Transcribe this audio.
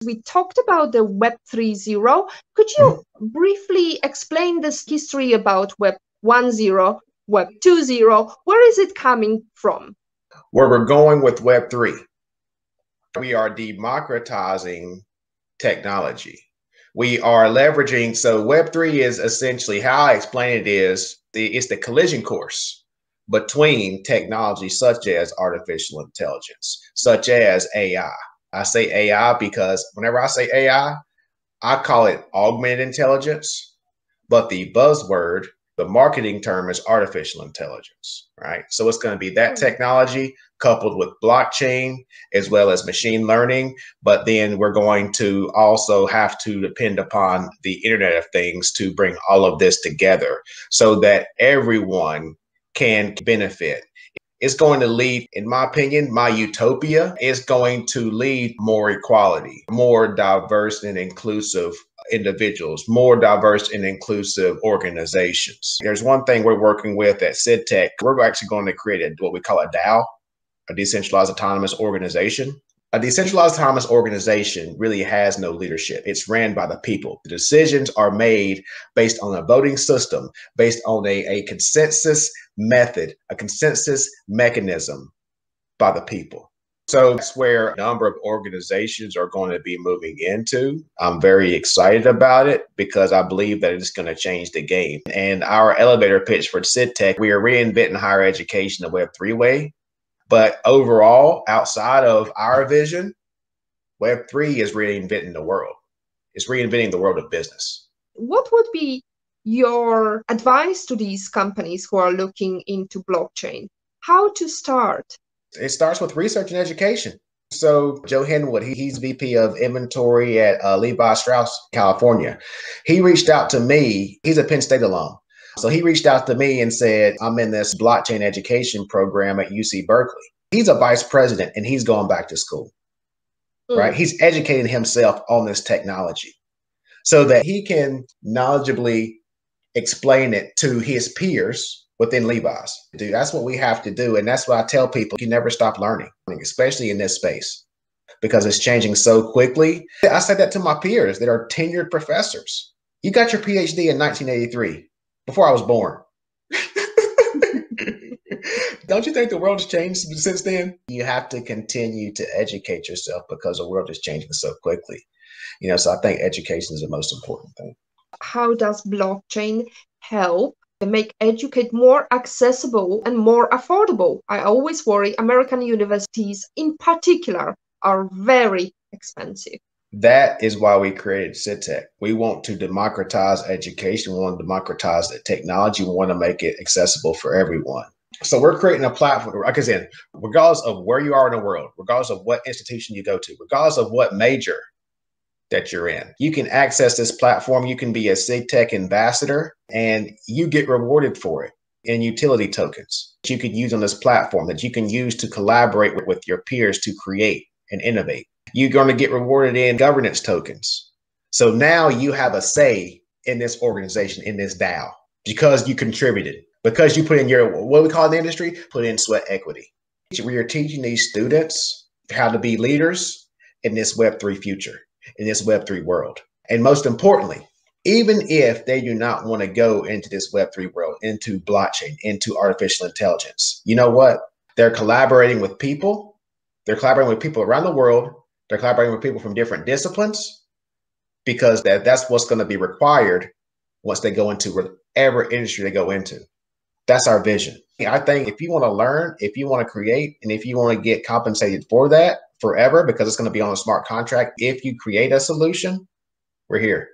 we talked about the Web 3.0. Could you briefly explain this history about Web 1.0, Web 2.0? Where is it coming from? Where we're going with Web 3. We are democratizing technology. We are leveraging, so Web 3 is essentially, how I explain it is, it's the collision course between technology such as artificial intelligence, such as AI. I say AI because whenever I say AI, I call it augmented intelligence, but the buzzword, the marketing term is artificial intelligence, right? So it's going to be that technology coupled with blockchain as well as machine learning. But then we're going to also have to depend upon the Internet of Things to bring all of this together so that everyone can benefit. It's going to lead, in my opinion, my utopia is going to lead more equality, more diverse and inclusive individuals, more diverse and inclusive organizations. There's one thing we're working with at SIDTech. We're actually going to create what we call a DAO, a decentralized autonomous organization. A decentralized autonomous organization really has no leadership. It's ran by the people. The decisions are made based on a voting system, based on a consensus method, a consensus mechanism by the people. So that's where a number of organizations are going to be moving into. I'm very excited about it because I believe that it's going to change the game. And our elevator pitch for SIDTech, we are reinventing higher education the Web 3 way. But overall, outside of our vision, Web 3 is reinventing the world. It's reinventing the world of business. What would be your advice to these companies who are looking into blockchain? How to start? It starts with research and education. So Joe Henwood, he's VP of inventory at Levi Strauss, California. He reached out to me. He's a Penn State alum. So he reached out to me and said, I'm in this blockchain education program at UC Berkeley. He's a vice president and he's going back to school, right? He's educating himself on this technology so that he can knowledgeably explain it to his peers within Levi's. Dude, that's what we have to do. And that's what I tell people. You never stop learning, especially in this space, because it's changing so quickly. I said that to my peers that are tenured professors. You got your PhD in 1983. Before I was born. Don't you think the world has changed since then? You have to continue to educate yourself because the world is changing so quickly. So I think education is the most important thing. How does blockchain help make educate more accessible and more affordable? I always worry American universities in particular are very expensive. That is why we created SIDTech. We want to democratize education. We want to democratize the technology. We want to make it accessible for everyone. So we're creating a platform, like I said, regardless of where you are in the world, regardless of what institution you go to, regardless of what major that you're in, you can access this platform. You can be a SIDTech ambassador and you get rewarded for it in utility tokens that you can use on this platform that you can use to collaborate with your peers to create and innovate. You're going to get rewarded in governance tokens. So now you have a say in this organization, in this DAO, because you contributed, because you put in your, what we call in the industry, put in sweat equity. We are teaching these students how to be leaders in this Web3 future, in this Web3 world. And most importantly, even if they do not want to go into this Web3 world, into blockchain, into artificial intelligence, you know what? They're collaborating with people. They're collaborating with people around the world. They're collaborating with people from different disciplines because that's what's going to be required once they go into whatever industry they go into. That's our vision. I think if you want to learn, if you want to create, and if you want to get compensated for that forever, because it's going to be on a smart contract, if you create a solution, we're here.